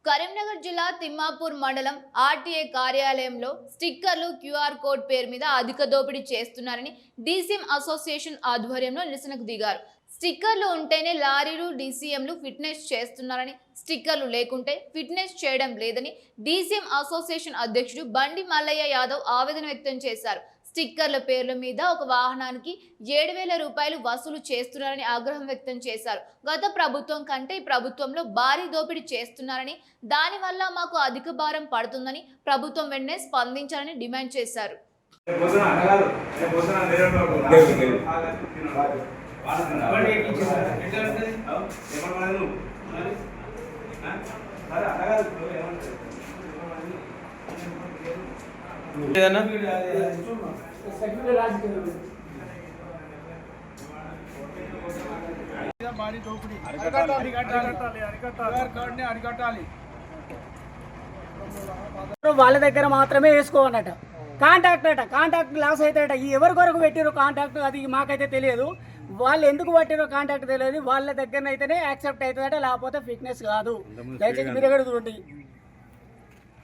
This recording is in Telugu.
కరీంనగర్ జిల్లా తిమ్మాపూర్ మండలం ఆర్టీఏ కార్యాలయంలో స్టిక్కర్లు క్యూఆర్ కోడ్ పేరు మీద అధిక దోపిడీ చేస్తున్నారని డీసీఎం అసోసియేషన్ ఆధ్వర్యంలో నిరసనకు దిగారు. స్టిక్కర్లు ఉంటేనే లారీలు డీసీఎంలు ఫిట్నెస్ చేస్తున్నారని, స్టిక్కర్లు లేకుంటే ఫిట్నెస్ చేయడం లేదని డీసీఎం అసోసియేషన్ అధ్యక్షుడు బండి మల్లయ్య యాదవ్ ఆవేదన వ్యక్తం చేశారు. స్టిక్కర్ల పేర్ల మీద ఒక వాహనానికి 7,000 రూపాయలు వసూలు చేస్తున్నారని ఆగ్రహం వ్యక్తం చేశారు. గత ప్రభుత్వం కంటే ఈ ప్రభుత్వంలో భారీ దోపిడీ చేస్తున్నారని, దానివల్ల మాకు అధిక భారం పడుతుందని ప్రభుత్వం వెంటనే స్పందించాలని డిమాండ్ చేశారు. వాళ్ళ దగ్గర మాత్రమే వేసుకోవాలట. Contact loss అవుతాయట. ఎవరి కొరకు పెట్టారో కాంటాక్ట్ అది మాకైతే తెలియదు. వాళ్ళు ఎందుకు పట్టారో కాంటాక్ట్ తెలియదు. వాళ్ళ దగ్గర అయితేనే యాక్సెప్ట్ అవుతుందట, లేకపోతే ఫిట్నెస్ కాదు. దయచేసి మీరు ఎక్కడ చూడండి.